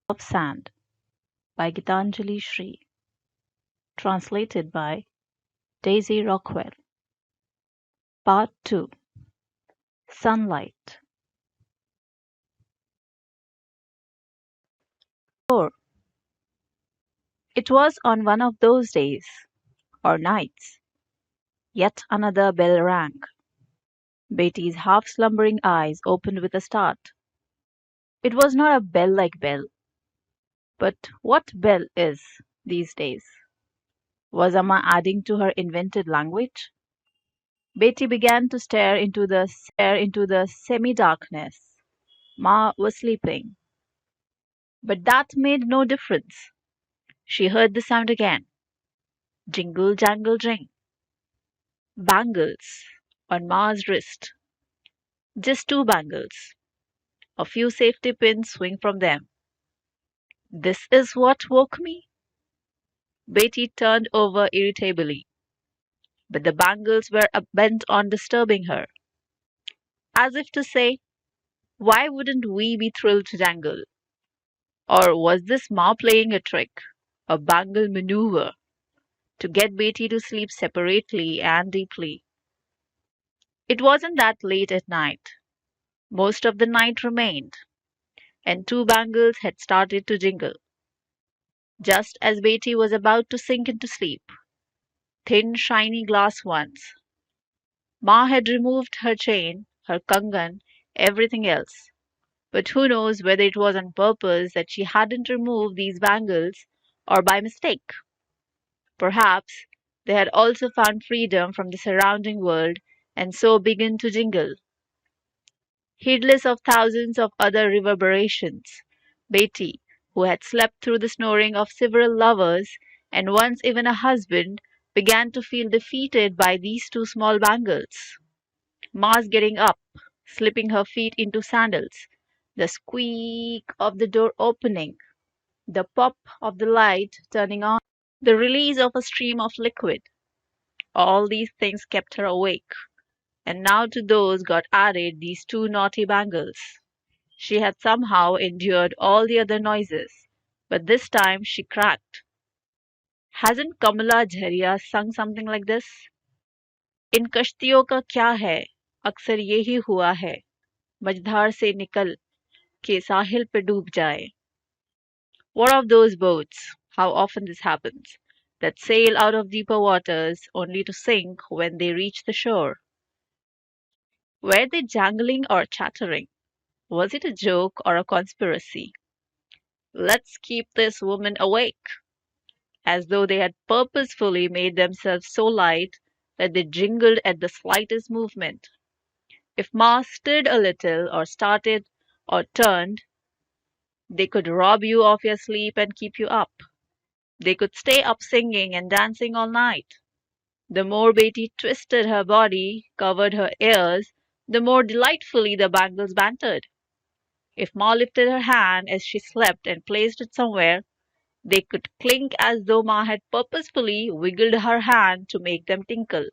of Sand by Geetanjali Shree. Translated by Daisy Rockwell. Part 2. Sunlight. 4. It was on one of those days, or nights. Yet another bell rang. Betty's half-slumbering eyes opened with a start. It was not a bell-like bell. But what bell is, these days? Was Amma adding to her invented language? Betty began to stare into the semi-darkness. Ma was sleeping. But that made no difference. She heard the sound again. Jingle, jangle, jing. Bangles on Ma's wrist. Just 2 bangles. A few safety pins swing from them. This is what woke me? Betty turned over irritably. But the bangles were bent on disturbing her. As if to say, why wouldn't we be thrilled to jangle? Or was this Ma playing a trick, a bangle maneuver, to get Betty to sleep separately and deeply? It wasn't that late at night. Most of the night remained, and 2 bangles had started to jingle. Just as Betty was about to sink into sleep, thin, shiny glass ones. Ma had removed her chain, her kangan, everything else. But who knows whether it was on purpose that she hadn't removed these bangles or by mistake. Perhaps they had also found freedom from the surrounding world and so begun to jingle. Heedless of thousands of other reverberations, Betty, who had slept through the snoring of several lovers and once even a husband, began to feel defeated by these 2 small bangles. Ma's getting up, slipping her feet into sandals, the squeak of the door opening, the pop of the light turning on, the release of a stream of liquid. All these things kept her awake, and now to those got added these 2 naughty bangles. She had somehow endured all the other noises, but this time she cracked. Hasn't Kamala Jharia sung something like this? इन कश्तियों का क्या है अक्सर यही हुआ है मझधार से निकल के साहिल पे डूब जाए. What of those boats, how often this happens, that sail out of deeper waters only to sink when they reach the shore? Were they jangling or chattering? Was it a joke or a conspiracy? Let's keep this woman awake, as though they had purposefully made themselves so light that they jingled at the slightest movement. If Ma stirred a little, or started, or turned, they could rob you of your sleep and keep you up. They could stay up singing and dancing all night. The more Betty twisted her body, covered her ears, the more delightfully the bangles bantered. If Ma lifted her hand as she slept and placed it somewhere, they could clink as though Ma had purposefully wiggled her hand to make them tinkle.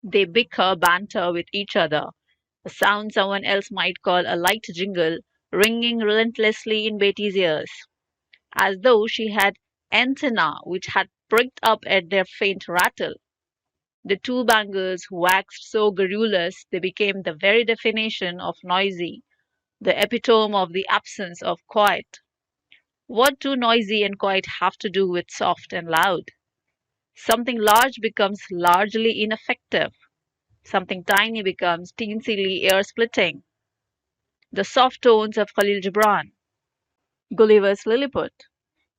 They bicker, banter with each other, a sound someone else might call a light jingle, ringing relentlessly in Betty's ears, as though she had antennae which had pricked up at their faint rattle. The 2 bangles waxed so garrulous they became the very definition of noisy, the epitome of the absence of quiet. What do noisy and quiet have to do with soft and loud? Something large becomes largely ineffective. Something tiny becomes teensily ear-splitting. The soft tones of Khalil Gibran, Gulliver's Lilliput,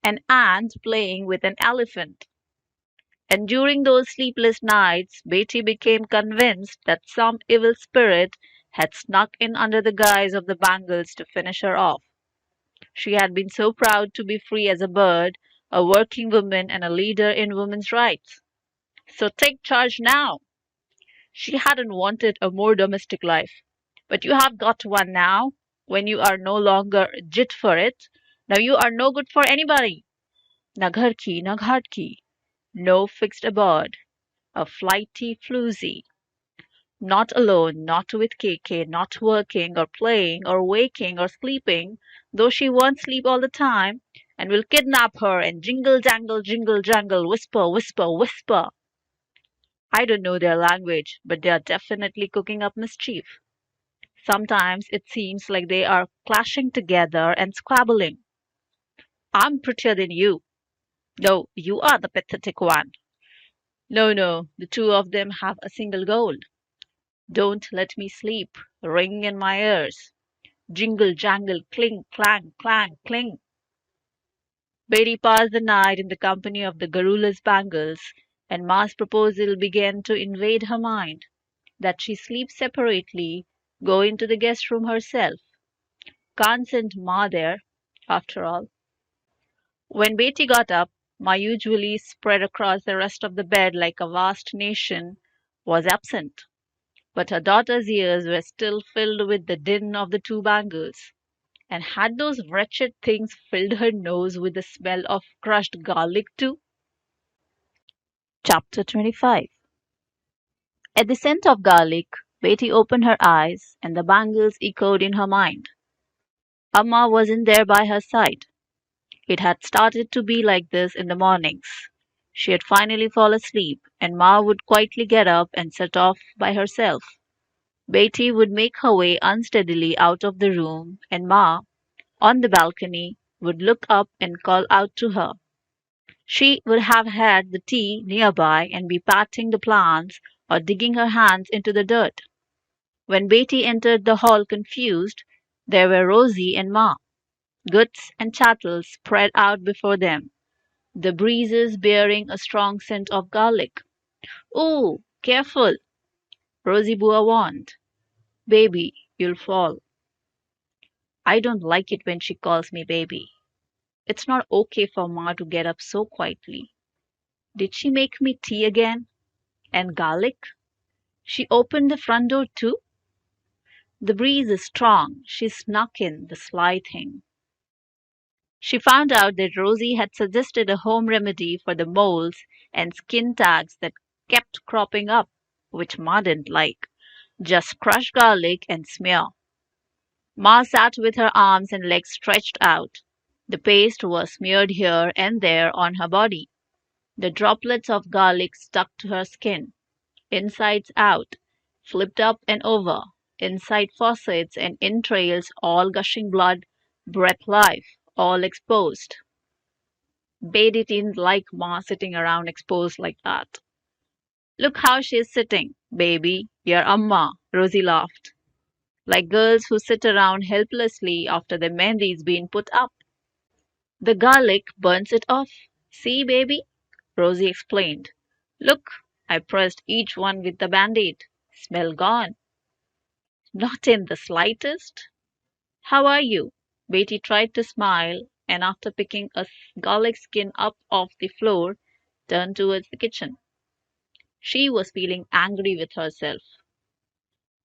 an ant playing with an elephant. And during those sleepless nights, Betty became convinced that some evil spirit had snuck in under the guise of the bangles to finish her off. She had been so proud to be free as a bird, a working woman, and a leader in women's rights. So take charge now. She hadn't wanted a more domestic life. But you have got one now, when you are no longer jit for it. Now you are no good for anybody. Na ghar ki, na ghat ki. No fixed abode. A flighty floozy. Not alone, not with KK, not working or playing or waking or sleeping, though she wants sleep all the time, and will kidnap her and jingle jangle, whisper, whisper, whisper. I don't know their language, but they are definitely cooking up mischief. Sometimes it seems like they are clashing together and squabbling. I'm prettier than you. No, you are the pathetic one. No, no, the two of them have a single goal. Don't let me sleep. Ring in my ears. Jingle jangle, cling, clang, clang, cling. Betty passed the night in the company of the garrulous bangles, and Ma's proposal began to invade her mind, that she sleep separately, go into the guest room herself. Can't send Ma there, after all. When Betty got up, Ma, usually spread across the rest of the bed like a vast nation, was absent. But her daughter's ears were still filled with the din of the two bangles. And had those wretched things filled her nose with the smell of crushed garlic too? Chapter 25. At the scent of garlic, Betty opened her eyes, and the bangles echoed in her mind. Amma wasn't there by her side. It had started to be like this in the mornings. She had finally fallen asleep, and Ma would quietly get up and set off by herself. Betty would make her way unsteadily out of the room, and Ma, on the balcony, would look up and call out to her. She would have had the tea nearby and be patting the plants or digging her hands into the dirt. When Betty entered the hall confused, there were Rosie and Ma, goods and chattels spread out before them, the breezes bearing a strong scent of garlic. "Oh, careful!" Rosie Bua warned. "Baby, you'll fall." I don't like it when she calls me baby. It's not okay for Ma to get up so quietly. Did she make me tea again? And garlic? She opened the front door too? The breeze is strong. She snuck in, the sly thing. She found out that Rosie had suggested a home remedy for the moles and skin tags that kept cropping up, which Ma didn't like. Just crush garlic and smear. Ma sat with her arms and legs stretched out. The paste was smeared here and there on her body. The droplets of garlic stuck to her skin, insides out, flipped up and over, inside faucets and entrails all gushing blood, breath life, all exposed. Betty didn't like Ma sitting around exposed like that. "Look how she's sitting, baby, your Amma," Rosie laughed. "Like girls who sit around helplessly after their mehendi's been put up. The garlic burns it off. See, baby?" Rosie explained. "Look, I pressed each one with the band-aid. Smell gone." "Not in the slightest. How are you?" Betty tried to smile, and after picking a garlic skin up off the floor, turned towards the kitchen. She was feeling angry with herself.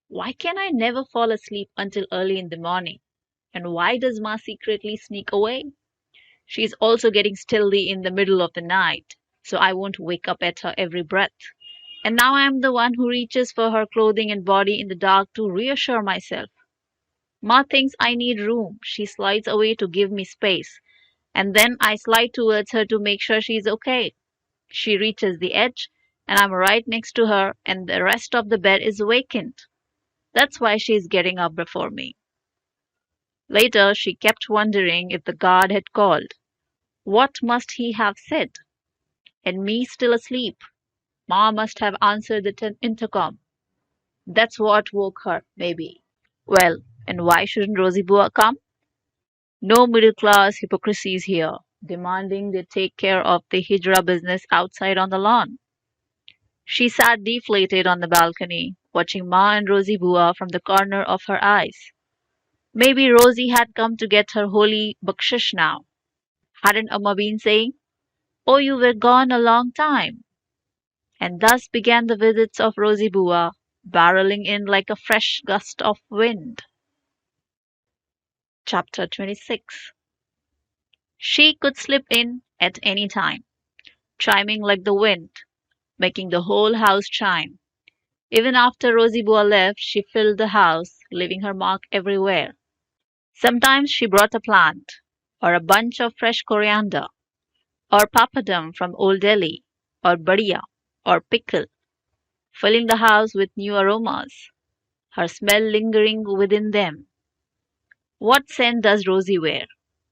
Why can I never fall asleep until early in the morning? And why does Ma secretly sneak away? She's also getting stealthy in the middle of the night, so I won't wake up at her every breath. And now I am the one who reaches for her clothing and body in the dark to reassure myself. Ma thinks I need room. She slides away to give me space, and then I slide towards her to make sure she's okay. She reaches the edge, and I'm right next to her, and the rest of the bed is vacant. That's why she's getting up before me. Later, she kept wondering if the guard had called. What must he have said? And me still asleep. Ma must have answered the intercom. That's what woke her, maybe. Well, and why shouldn't Rosie Bua come? No middle class hypocrisies here, demanding they take care of the hijra business outside on the lawn. She sat deflated on the balcony, watching Ma and Rosie Bua from the corner of her eyes. Maybe Rosie had come to get her holy bakshish now. Hadn't Amma been saying, "Oh, you were gone a long time"? And thus began the visits of Rosie Bua, barreling in like a fresh gust of wind. Chapter 26. She could slip in at any time, chiming like the wind, making the whole house chime. Even after Rosie Bua left, she filled the house, leaving her mark everywhere. Sometimes she brought a plant, or a bunch of fresh coriander, or papadum from Old Delhi, or badia, or pickle, filling the house with new aromas, her smell lingering within them. What scent does Rosie wear?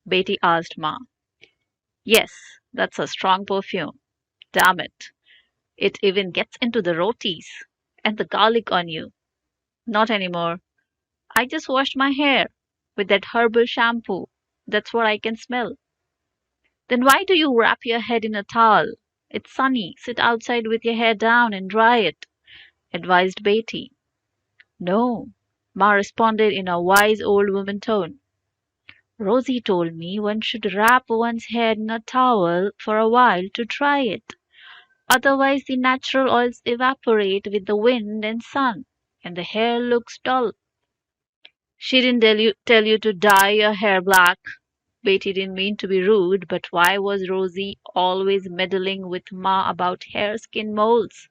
Betty asked Ma. Yes, that's a strong perfume. Damn it. It even gets into the rotis and the garlic on you. Not anymore. I just washed my hair with that herbal shampoo. That's what I can smell. Then why do you wrap your head in a towel? It's sunny. Sit outside with your hair down and dry it, advised Betty. No, Ma responded in a wise old woman tone. Rosie told me one should wrap one's head in a towel for a while to dry it. Otherwise, the natural oils evaporate with the wind and sun, and the hair looks dull. She didn't tell you to dye your hair black. Betty didn't mean to be rude, but why was Rosie always meddling with Ma about hair skin moles?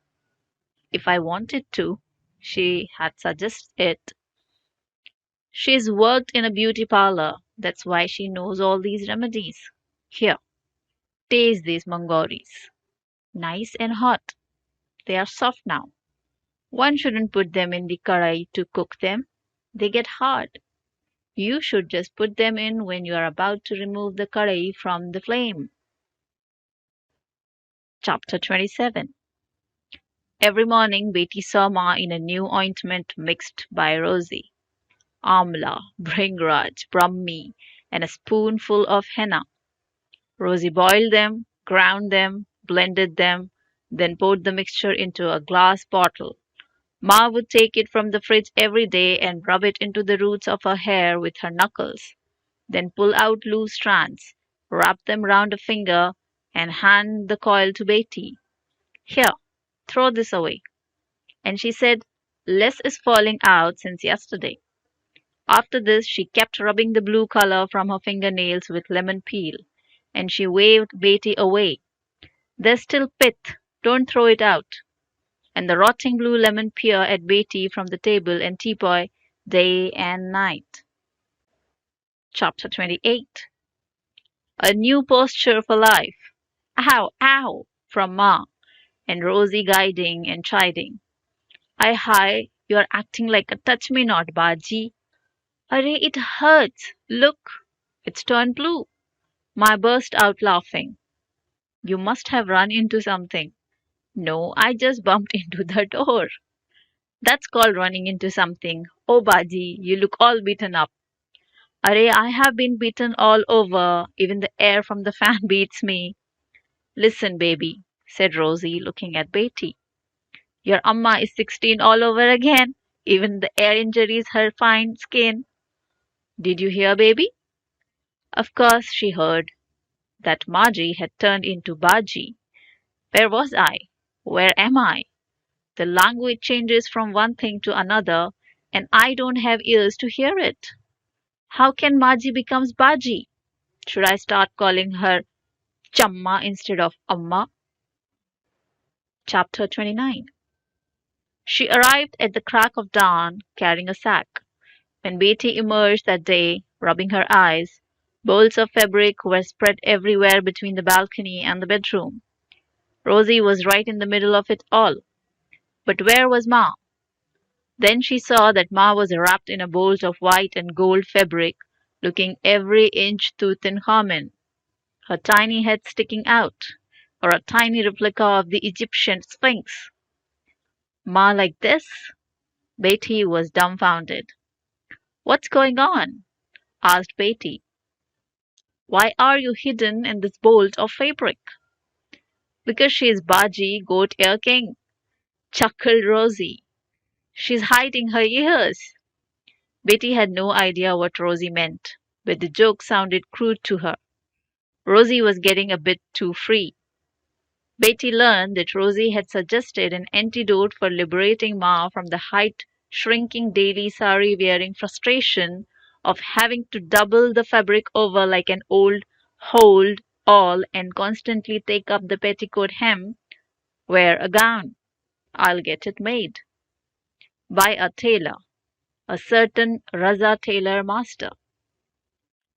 If I wanted to, she had suggested it. She's worked in a beauty parlor. That's why she knows all these remedies. Here, taste these mangories. Nice and hot. They are soft now. One shouldn't put them in the karai to cook them. They get hard. You should just put them in when you are about to remove the karai from the flame. Chapter 27. Every morning Betty saw Ma in a new ointment mixed by Rosie. Amla, Bhringraj, Brahmi, and a spoonful of henna. Rosie boiled them, ground them, blended them, then poured the mixture into a glass bottle. Ma would take it from the fridge every day and rub it into the roots of her hair with her knuckles, then pull out loose strands, wrap them round a finger, and hand the coil to Betty. Here, throw this away. And she said, less is falling out since yesterday. After this, she kept rubbing the blue color from her fingernails with lemon peel, and she waved Betty away. There's still pith. Don't throw it out. And the rotting blue lemon peer at Betty from the table and teapot day and night. Chapter 28. A new posture for life. Ow, ow, from Ma, and Rosie guiding and chiding. Hi, you're acting like a touch-me-not, Baji. Array, it hurts. Look, it's turned blue. Ma burst out laughing. You must have run into something. No, I just bumped into the door. That's called running into something. Oh, Baji, you look all beaten up. Array, I have been beaten all over. Even the air from the fan beats me. Listen, baby, said Rosie, looking at Betty. Your Amma is 16 all over again. Even the air injuries her fine skin. Did you hear, baby? Of course she heard. That Margie had turned into Baji. Where was I? Where am I? The language changes from one thing to another, and I don't have ears to hear it. How can Margie becomes Baji? Should I start calling her Chamma instead of Amma? Chapter 29. She arrived at the crack of dawn carrying a sack. When Betty emerged that day, rubbing her eyes, bolts of fabric were spread everywhere between the balcony and the bedroom. Rosie was right in the middle of it all. But where was Ma? Then she saw that Ma was wrapped in a bolt of white and gold fabric, looking every inch Tutankhamun, her tiny head sticking out, or a tiny replica of the Egyptian Sphinx. Ma like this? Betty was dumbfounded. What's going on? Asked Betty. Why are you hidden in this bolt of fabric? Because she is Baji, Goat Ear King, chuckled Rosie. She's hiding her ears. Betty had no idea what Rosie meant, but the joke sounded crude to her. Rosie was getting a bit too free. Betty learned that Rosie had suggested an antidote for liberating Ma from the height-shrinking daily sari-wearing frustration of having to double the fabric over like an old hold all and constantly take up the petticoat hem, wear a gown. I'll get it made. By a tailor, a certain Raza tailor master.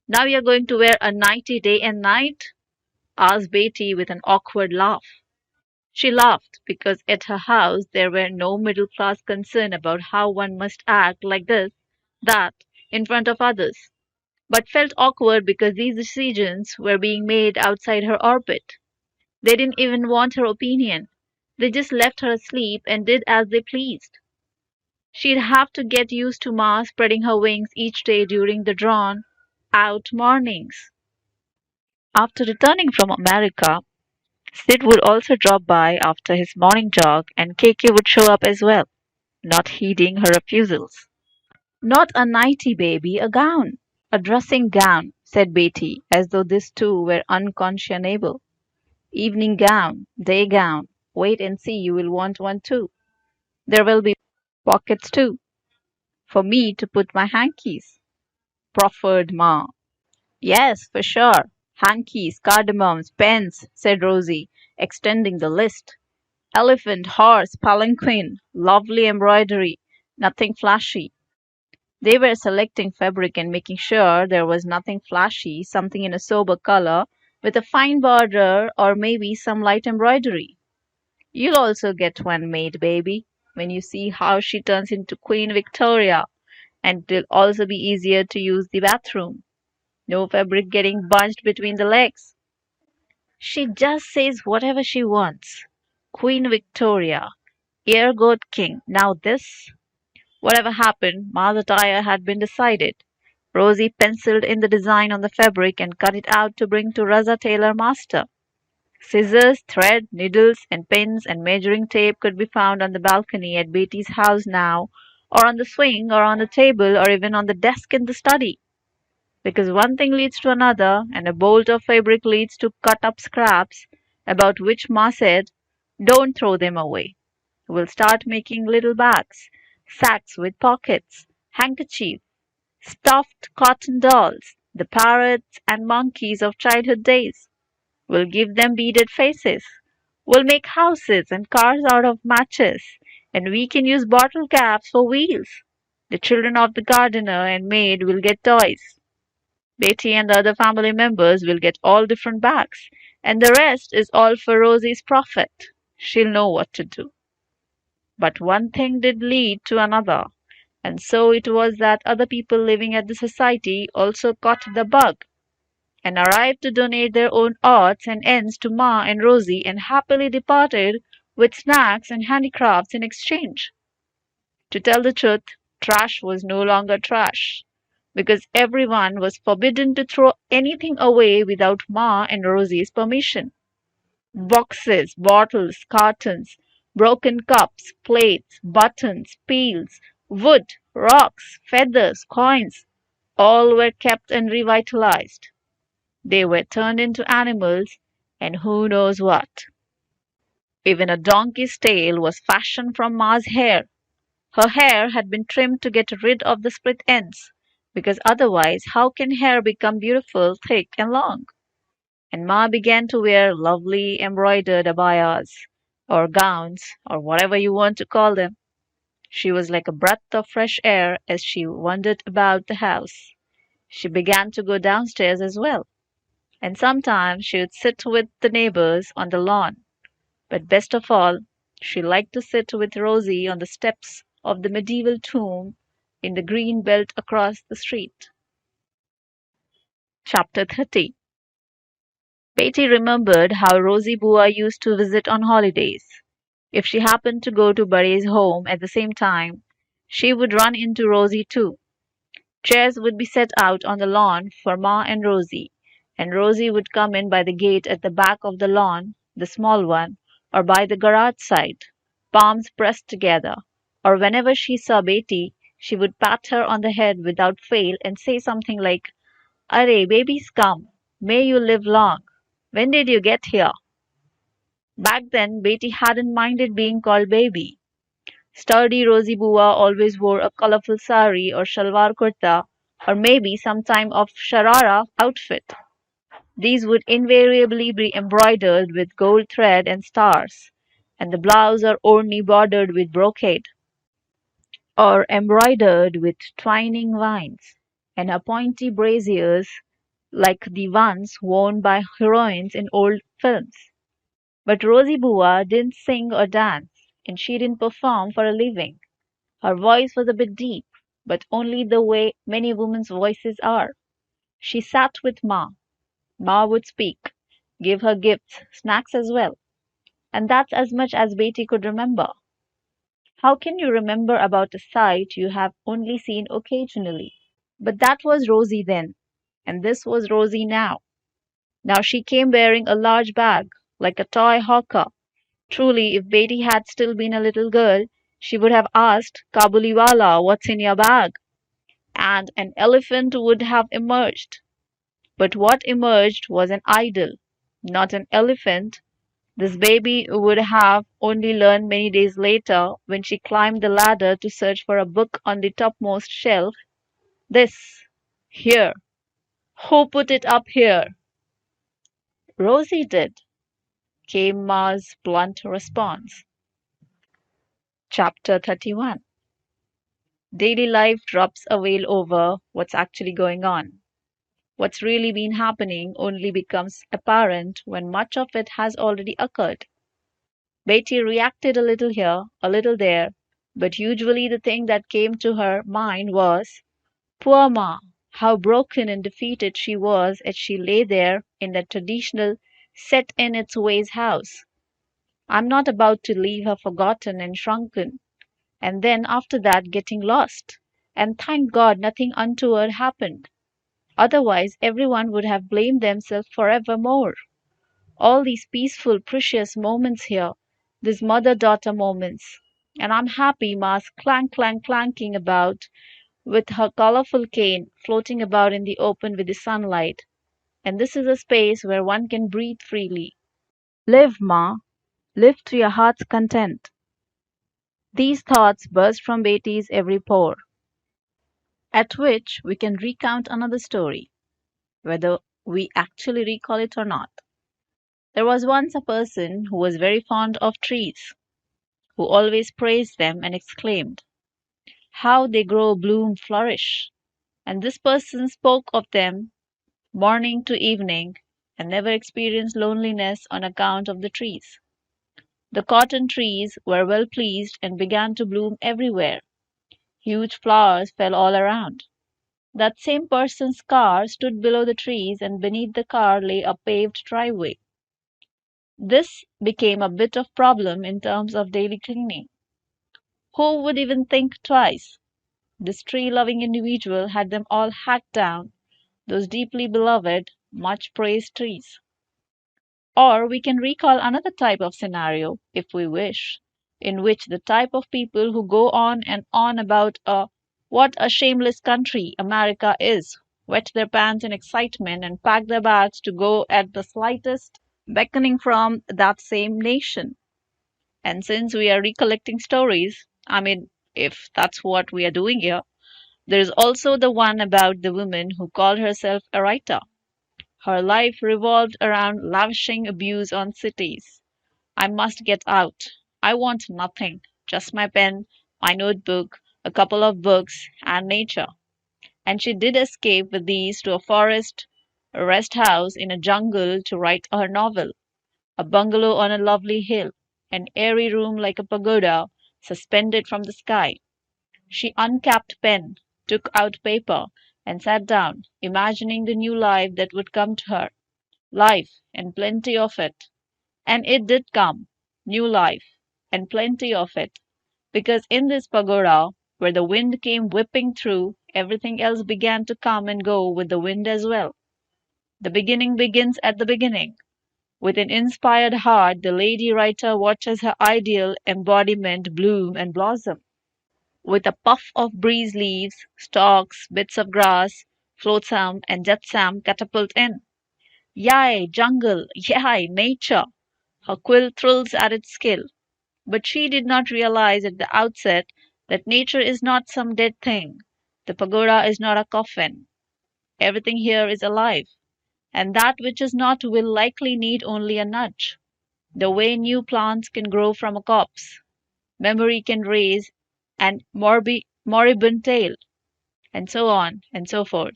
Now you're going to wear a nightie day and night? Asked Betty with an awkward laugh. She laughed because at her house there were no middle class concern about how one must act like this, that, in front of others, but felt awkward because these decisions were being made outside her orbit. They didn't even want her opinion. They just left her asleep and did as they pleased. She'd have to get used to Ma spreading her wings each day during the drawn out mornings. After returning from America, Sid would also drop by after his morning jog, and Kiki would show up as well, not heeding her refusals. Not a nightie, baby, a gown. A dressing gown, said Betty, as though this too were unconscionable. Evening gown, day gown. Wait and see, you will want one too. There will be pockets too, for me to put my hankies, proffered Ma. Yes, for sure. Hankies, cardamoms, pens, said Rosie, extending the list. Elephant, horse, palanquin, lovely embroidery, nothing flashy. They were selecting fabric and making sure there was nothing flashy, something in a sober color, with a fine border or maybe some light embroidery. You'll also get one made, baby, when you see how she turns into Queen Victoria, and it'll also be easier to use the bathroom. No fabric getting bunched between the legs. She just says whatever she wants. Queen Victoria, Air God King. Now this? Whatever happened, Ma's attire had been decided. Rosie penciled in the design on the fabric and cut it out to bring to Raza Tailor Master. Scissors, thread, needles, and pins and measuring tape could be found on the balcony at Betty's house now, or on the swing, or on the table, or even on the desk in the study. Because one thing leads to another, and a bolt of fabric leads to cut up scraps, about which Ma said, "Don't throw them away. We'll start making little bags, sacks with pockets, handkerchiefs, stuffed cotton dolls, the parrots and monkeys of childhood days. We'll give them beaded faces. We'll make houses and cars out of matches, and we can use bottle caps for wheels. The children of the gardener and maid will get toys. Betty and the other family members will get all different bags, and the rest is all for Rosie's profit. She'll know what to do." But one thing did lead to another, and so it was that other people living at the society also caught the bug, and arrived to donate their own odds and ends to Ma and Rosie, and happily departed with snacks and handicrafts in exchange. To tell the truth, trash was no longer trash, because everyone was forbidden to throw anything away without Ma and Rosie's permission. Boxes, bottles, cartons, broken cups, plates, buttons, peels, wood, rocks, feathers, coins, all were kept and revitalized. They were turned into animals and who knows what. Even a donkey's tail was fashioned from Ma's hair. Her hair had been trimmed to get rid of the split ends, because otherwise how can hair become beautiful, thick, and long? And Ma began to wear lovely embroidered abayas, or gowns, or whatever you want to call them. She was like a breath of fresh air as she wandered about the house. She began to go downstairs as well, and sometimes she would sit with the neighbors on the lawn. But best of all, she liked to sit with Rosie on the steps of the medieval tomb in the green belt across the street. Chapter 30. Betty remembered how Rosie Bua used to visit on holidays. If she happened to go to Barry's home at the same time, she would run into Rosie too. Chairs would be set out on the lawn for Ma and Rosie would come in by the gate at the back of the lawn, the small one, or by the garage side, palms pressed together, or whenever she saw Betty, she would pat her on the head without fail and say something like, "Arre, baby's come. May you live long. When did you get here?" Back then, Betty hadn't minded being called baby. Sturdy Rosie Bua always wore a colorful sari or shalwar kurta, or maybe some time of sharara outfit. These would invariably be embroidered with gold thread and stars, and the blouse or orni bordered with brocade, or embroidered with twining vines, and her pointy braziers like the ones worn by heroines in old films. But Rosie Bua didn't sing or dance, and she didn't perform for a living. Her voice was a bit deep, but only the way many women's voices are. She sat with Ma. Ma would speak, give her gifts, snacks as well. And that's as much as Betty could remember. How can you remember about a sight you have only seen occasionally? But that was Rosie then, and this was Rosie now. Now she came bearing a large bag, like a toy hawker. Truly, if Betty had still been a little girl, she would have asked, Kabuliwala, what's in your bag? And an elephant would have emerged. But what emerged was an idol, not an elephant. This baby would have only learned many days later, when she climbed the ladder to search for a book on the topmost shelf. This. Here. Who put it up here? Rosie did, came Ma's blunt response. Chapter 31. Daily life drops a veil over what's actually going on. What's really been happening only becomes apparent when much of it has already occurred. Betty reacted a little here, a little there, but usually the thing that came to her mind was, poor Ma, how broken and defeated she was as she lay there in that traditional set in its ways house. I'm not about to leave her forgotten and shrunken, and then after that getting lost. And thank God nothing untoward happened. Otherwise everyone would have blamed themselves forevermore. All these peaceful, precious moments here, these mother-daughter moments. And I'm happy Ma's clanking about with her colorful cane floating about in the open with the sunlight. And this is a space where one can breathe freely. Live, Ma. Live to your heart's content. These thoughts burst from Betty's every pore. At which we can recount another story, whether we actually recall it or not. There was once a person who was very fond of trees, who always praised them and exclaimed, how they grow, bloom, flourish. And this person spoke of them morning to evening, and never experienced loneliness on account of the trees. The cotton trees were well pleased and began to bloom everywhere. Huge flowers fell all around. That same person's car stood below the trees, and beneath the car lay a paved driveway. This became a bit of problem in terms of daily cleaning. Who would even think twice? This tree-loving individual had them all hacked down, those deeply beloved, much praised trees. Or we can recall another type of scenario, if we wish, in which the type of people who go on and on about what a shameless country America is, wet their pants in excitement and pack their bags to go at the slightest beckoning from that same nation. And since we are recollecting stories, I mean, if that's what we are doing here, there is also the one about the woman who called herself a writer. Her life revolved around lavishing abuse on cities. I must get out. I want nothing, just my pen, my notebook, a couple of books, and nature. And she did escape with these to a forest, a rest house in a jungle to write her novel, a bungalow on a lovely hill, an airy room like a pagoda suspended from the sky. She uncapped pen, took out paper, and sat down, imagining the new life that would come to her. Life, and plenty of it. And it did come, new life, and plenty of it, because in this pagoda, where the wind came whipping through, everything else began to come and go with the wind as well. The beginning begins at the beginning. With an inspired heart, the lady writer watches her ideal embodiment bloom and blossom. With a puff of breeze leaves, stalks, bits of grass, flotsam and jetsam catapult in. Yay, jungle! Yay, nature! Her quill thrills at its skill. But she did not realize at the outset that nature is not some dead thing. The pagoda is not a coffin. Everything here is alive, and that which is not will likely need only a nudge. The way new plants can grow from a copse, memory can raise an moribund tale, and so on and so forth.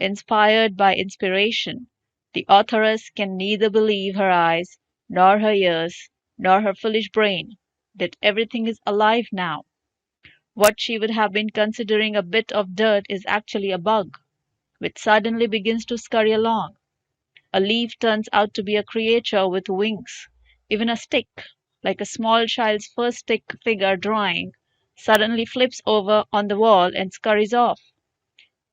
inspired by inspiration. The authoress can neither believe her eyes, nor her ears, nor her foolish brain, that everything is alive now. What she would have been considering a bit of dirt is actually a bug, which suddenly begins to scurry along. A leaf turns out to be a creature with wings. Even a stick, like a small child's first stick figure drawing, suddenly flips over on the wall and scurries off.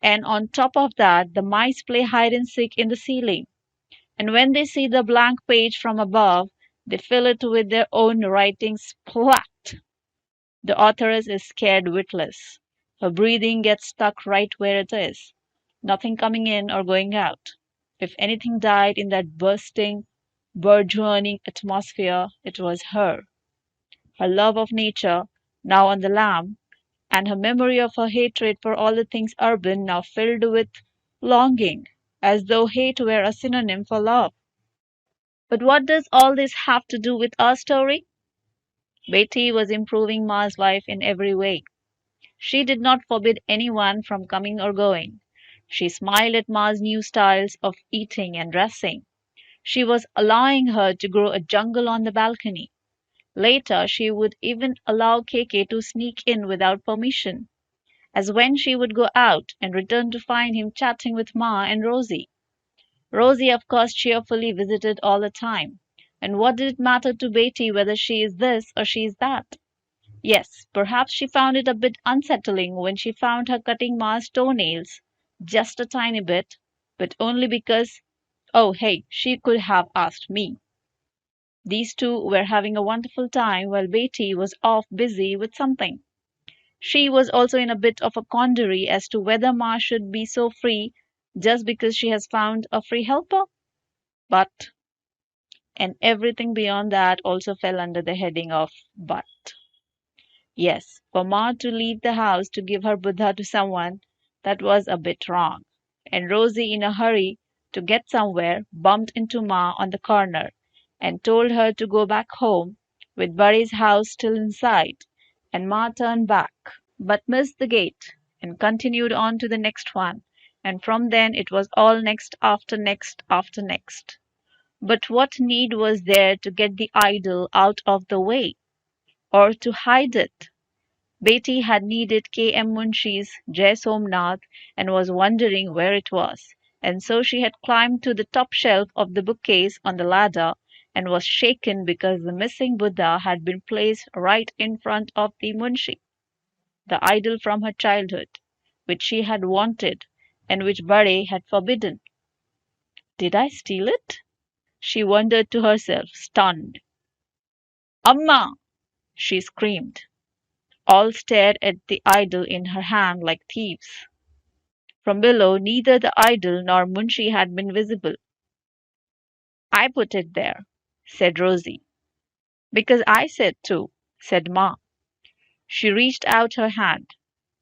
And on top of that, the mice play hide and seek in the ceiling. And when they see the blank page from above, they fill it with their own writing splat. The authoress is scared witless. Her breathing gets stuck right where it is, nothing coming in or going out. If anything died in that bursting, burgeoning atmosphere, it was her. Her love of nature, now on the lam, and her memory of her hatred for all the things urban, now filled with longing, as though hate were a synonym for love. But what does all this have to do with our story? Betty was improving Ma's life in every way. She did not forbid anyone from coming or going. She smiled at Ma's new styles of eating and dressing. She was allowing her to grow a jungle on the balcony. Later, she would even allow Keke to sneak in without permission, as when she would go out and return to find him chatting with Ma and Rosie. Rosie, of course, cheerfully visited all the time. And what did it matter to Betty whether she is this or she is that? Yes, perhaps she found it a bit unsettling when she found her cutting Ma's toenails just a tiny bit, but only because, oh hey, she could have asked me. These two were having a wonderful time while Betty was off busy with something. She was also in a bit of a quandary as to whether Ma should be so free just because she has found a free helper. But, and everything beyond that also fell under the heading of but. Yes, for Ma to leave the house to give her Buddha to someone, that was a bit wrong. And Rosie, in a hurry to get somewhere, bumped into Ma on the corner and told her to go back home with Buddy's house still in sight. And Ma turned back, but missed the gate and continued on to the next one. And from then it was all next after next after next. But what need was there to get the idol out of the way, or to hide it? Betty had needed K.M. Munshi's Jai Somnath and was wondering where it was, and so she had climbed to the top shelf of the bookcase on the ladder and was shaken because the missing Buddha had been placed right in front of the Munshi, the idol from her childhood, which she had wanted and which Bade had forbidden. Did I steal it? She wondered to herself, stunned. Amma! She screamed. All stared at the idol in her hand like thieves. From below, neither the idol nor Munshi had been visible. I put it there, said Rosie. Because I said to, said Ma. She reached out her hand.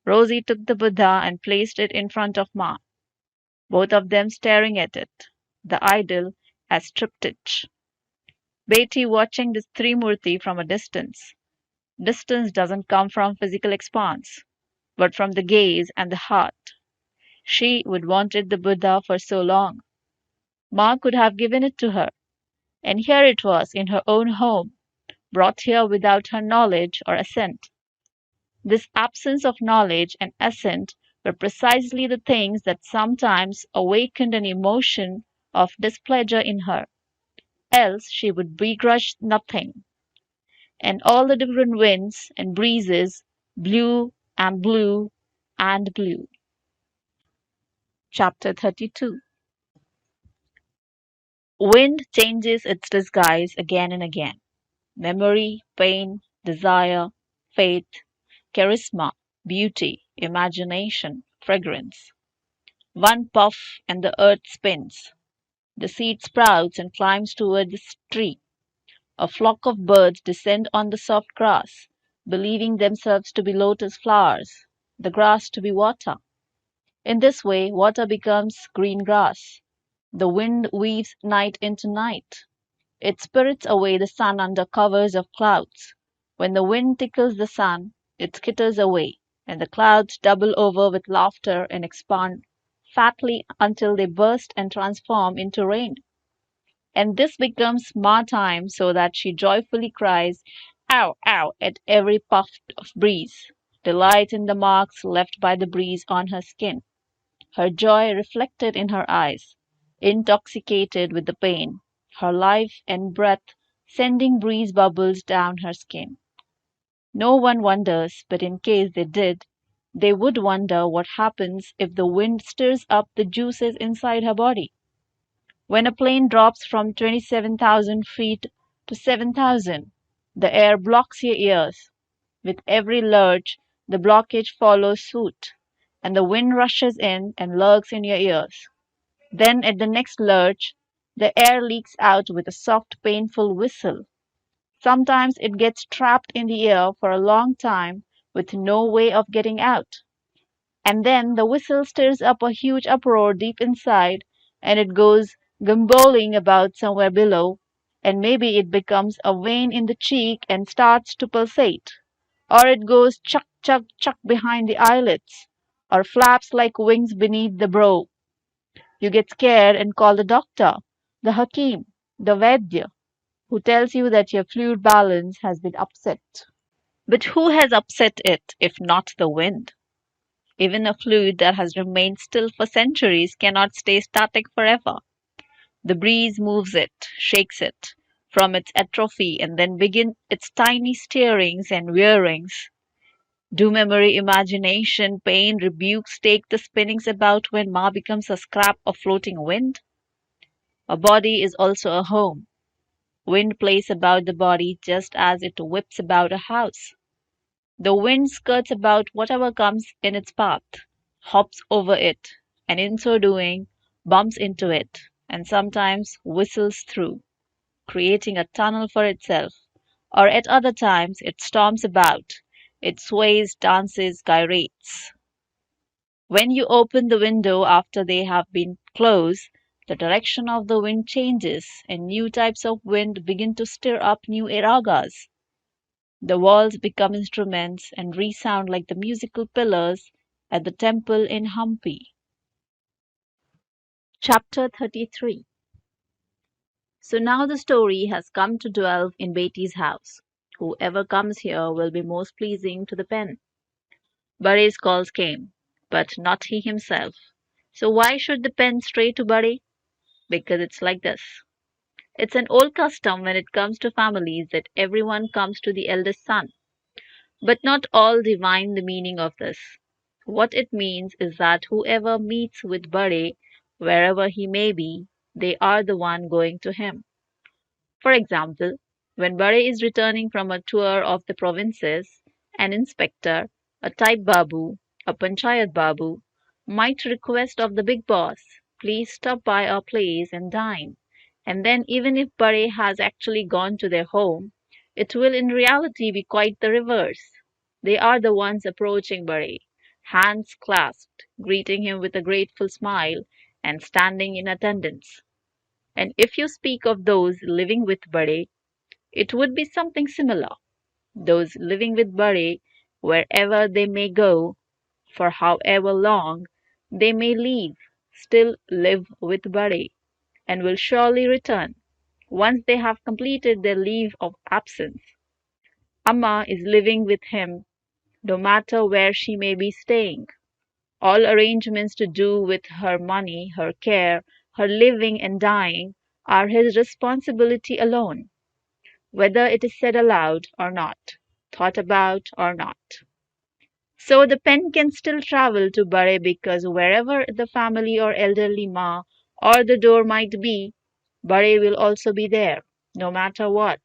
Rosie took the Buddha and placed it in front of Ma, both of them staring at it, the idol as triptych. Betty watching this Trimurti from a distance. Distance doesn't come from physical expanse, but from the gaze and the heart. She would wanted the Buddha for so long. Ma could have given it to her, and here it was in her own home, brought here without her knowledge or assent. This absence of knowledge and assent were precisely the things that sometimes awakened an emotion of displeasure in her, else she would begrudge nothing. And all the different winds and breezes blew and blew and blew. Chapter 32. Wind changes its disguise again and again. Memory, pain, desire, faith, charisma, beauty, imagination, fragrance. One puff and the earth spins. The seed sprouts and climbs toward the tree. A flock of birds descend on the soft grass, believing themselves to be lotus flowers, the grass to be water. In this way, water becomes green grass. The wind weaves night into night. It spirits away the sun under covers of clouds. When the wind tickles the sun, it skitters away, and the clouds double over with laughter and expand fatly until they burst and transform into rain. And this becomes Ma time, so that she joyfully cries, "Ow, ow," at every puff of breeze, delight in the marks left by the breeze on her skin, her joy reflected in her eyes, intoxicated with the pain, her life and breath sending breeze bubbles down her skin. No one wonders, but in case they did, they would wonder what happens if the wind stirs up the juices inside her body. When a plane drops from 27,000 feet to 7,000, the air blocks your ears. With every lurch, the blockage follows suit, and the wind rushes in and lurks in your ears. Then, at the next lurch, the air leaks out with a soft, painful whistle. Sometimes it gets trapped in the ear for a long time with no way of getting out. And then the whistle stirs up a huge uproar deep inside, and it goes gamboling about somewhere below, and maybe it becomes a vein in the cheek and starts to pulsate, or it goes chuck, chuck, chuck behind the eyelids, or flaps like wings beneath the brow. You get scared and call the doctor, the hakim, the vaidya, who tells you that your fluid balance has been upset. But who has upset it if not the wind? Even a fluid that has remained still for centuries cannot stay static forever. The breeze moves it, shakes it from its atrophy, and then begins its tiny stirrings and veerings. Do memory, imagination, pain, rebukes take the spinnings about when Ma becomes a scrap of floating wind? A body is also a home. Wind plays about the body just as it whips about a house. The wind skirts about whatever comes in its path, hops over it, and in so doing, bumps into it, and sometimes whistles through, creating a tunnel for itself, or at other times it storms about, it sways, dances, gyrates. When you open the window after they have been closed, the direction of the wind changes, and new types of wind begin to stir up new ragas. The walls become instruments and resound like the musical pillars at the temple in Hampi. Chapter 33. So now the story has come to dwell in Beti's house. Whoever comes here will be most pleasing to the pen. Bare's calls came, but not he himself. So why should the pen stray to Bare? Because it's like this. It's an old custom when it comes to families that everyone comes to the eldest son. But not all divine the meaning of this. What it means is that whoever meets with Bare, wherever he may be, they are the one going to him. For example, when Bare is returning from a tour of the provinces, an inspector, a type babu, a panchayat babu, might request of the big boss, please stop by our place and dine. And then even if Bare has actually gone to their home, it will in reality be quite the reverse. They are the ones approaching Bare, hands clasped, greeting him with a grateful smile, and standing in attendance. And if you speak of those living with Bare, it would be something similar. Those living with Bare, wherever they may go, for however long they may leave, still live with Bare, and will surely return, once they have completed their leave of absence. Amma is living with him, no matter where she may be staying. All arrangements to do with her money, her care, her living and dying are his responsibility alone, whether it is said aloud or not, thought about or not. So the pen can still travel to Bare because wherever the family or elderly ma or the door might be, Bare will also be there, no matter what,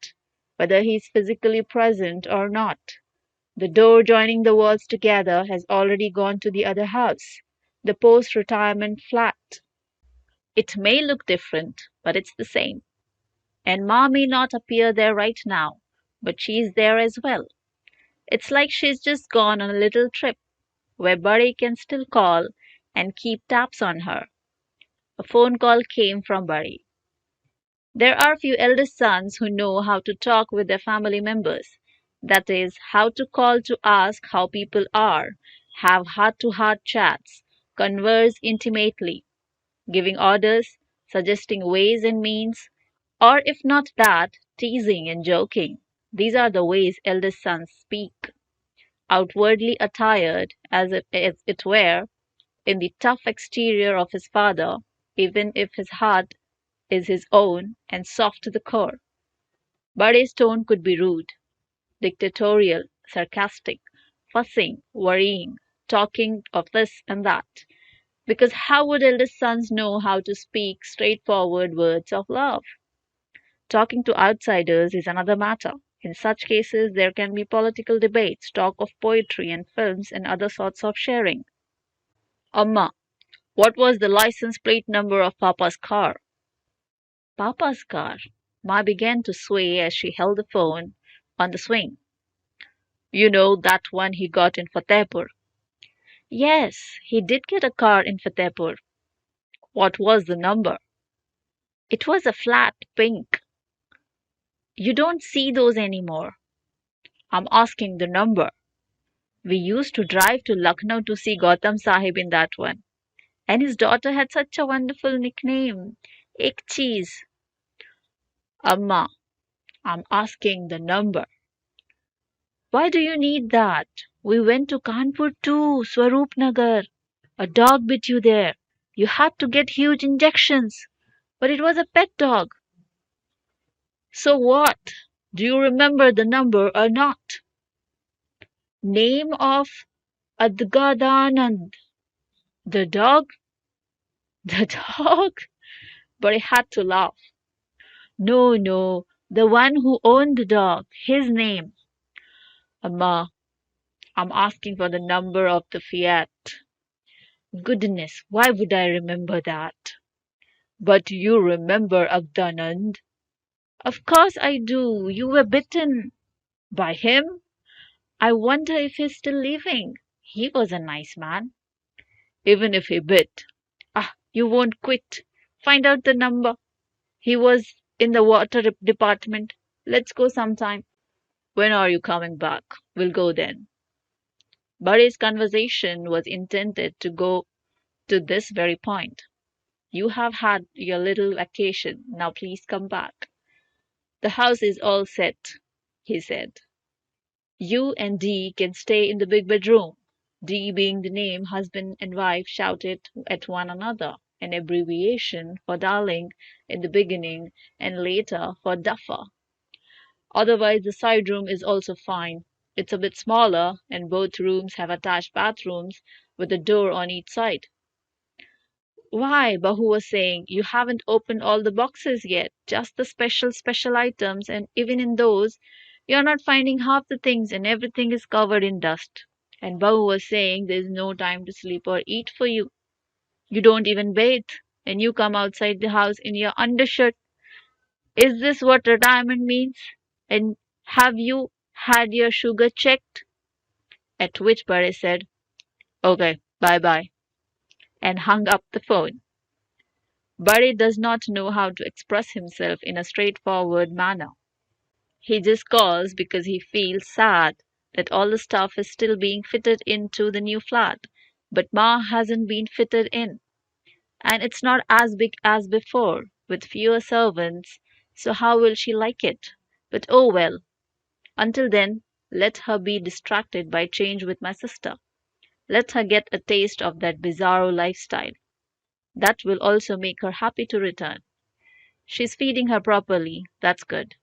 whether he is physically present or not. The door joining the walls together has already gone to the other house, the post-retirement flat. It may look different, but it's the same. And Ma may not appear there right now, but she's there as well. It's like she's just gone on a little trip where Buddy can still call and keep tabs on her. A phone call came from Buddy. There are few eldest sons who know how to talk with their family members. That is, how to call to ask how people are, have heart-to-heart chats, converse intimately, giving orders, suggesting ways and means, or if not that, teasing and joking. These are the ways eldest sons speak, outwardly attired as it were in the tough exterior of his father, even if his heart is his own and soft to the core. Buddy's tone could be rude, dictatorial, sarcastic, fussing, worrying, talking of this and that. Because how would eldest sons know how to speak straightforward words of love? Talking to outsiders is another matter. In such cases, there can be political debates, talk of poetry and films, and other sorts of sharing. Amma, what was the license plate number of Papa's car? Papa's car. Ma began to sway as she held the phone on the swing. You know, that one he got in Fatehpur. Yes, he did get a car in Fatehpur. What was the number? It was a flat pink. You don't see those anymore. I'm asking the number. We used to drive to Lucknow to see Gautam Sahib in that one. And his daughter had such a wonderful nickname. Ek cheese. Amma, I'm asking the number. Why do you need that? We went to Kanpur too, Swaroopnagar. A dog bit you there. You had to get huge injections. But it was a pet dog. So what? Do you remember the number or not? Name of Adgadanand. The dog? The dog? But I had to laugh. No, no, the one who owned the dog. His name. Amma, I'm asking for the number of the Fiat. Goodness, why would I remember that? But you remember Agdanand? Of course I do. You were bitten. By him? I wonder if he's still living. He was a nice man. Even if he bit. Ah, you won't quit. Find out the number. He was in the water department. Let's go sometime. When are you coming back? We'll go then. Buddy's conversation was intended to go to this very point. You have had your little vacation. Now please come back. The house is all set, he said. You and Dee can stay in the big bedroom. Dee being the name husband and wife shouted at one another, an abbreviation for darling in the beginning and later for duffer. Otherwise, the side room is also fine. It's a bit smaller, and both rooms have attached bathrooms with a door on each side. Why, Bahu was saying, you haven't opened all the boxes yet, just the special items, and even in those, you're not finding half the things and everything is covered in dust. And Bahu was saying there's no time to sleep or eat for you. You don't even bathe, and you come outside the house in your undershirt. Is this what retirement means? And have you had your sugar checked? At which Bare said, okay, bye-bye, and hung up the phone. Bare does not know how to express himself in a straightforward manner. He just calls because he feels sad that all the stuff is still being fitted into the new flat, but Ma hasn't been fitted in. And it's not as big as before, with fewer servants, so how will she like it? But oh well. Until then, let her be distracted by change with my sister. Let her get a taste of that bizarro lifestyle. That will also make her happy to return. She's feeding her properly, that's good.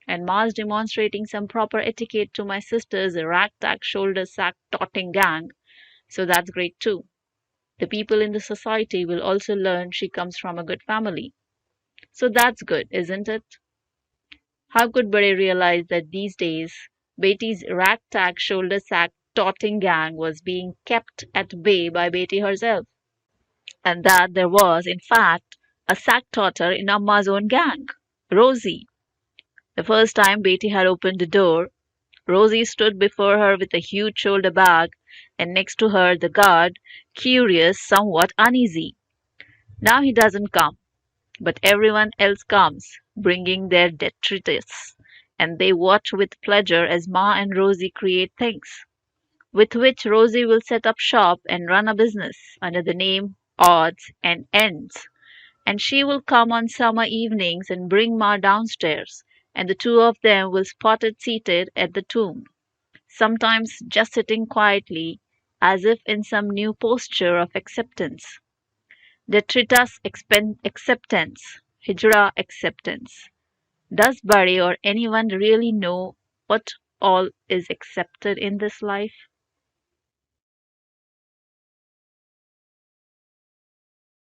And Ma's demonstrating some proper etiquette to my sister's ragtag shoulder sack totting gang, so that's great too. The people in the society will also learn she comes from a good family. So that's good, isn't it? How could Bade realize that these days Beti's ragtag shoulder sack totting gang was being kept at bay by Beti herself? And that there was, in fact, a sack totter in Amma's own gang, Rosie. The first time Beti had opened the door, Rosie stood before her with a huge shoulder bag, and next to her the guard, curious, somewhat uneasy. Now he doesn't come, but everyone else comes, bringing their detritus, and they watch with pleasure as Ma and Rosie create things. with which Rosie will set up shop and run a business under the name Odds and Ends. And she will come on summer evenings and bring Ma downstairs, and the two of them will spot it seated at the tomb, sometimes just sitting quietly, as if in some new posture of acceptance. Detritus acceptance, hijra acceptance. Does Buddy or anyone really know what all is accepted in this life?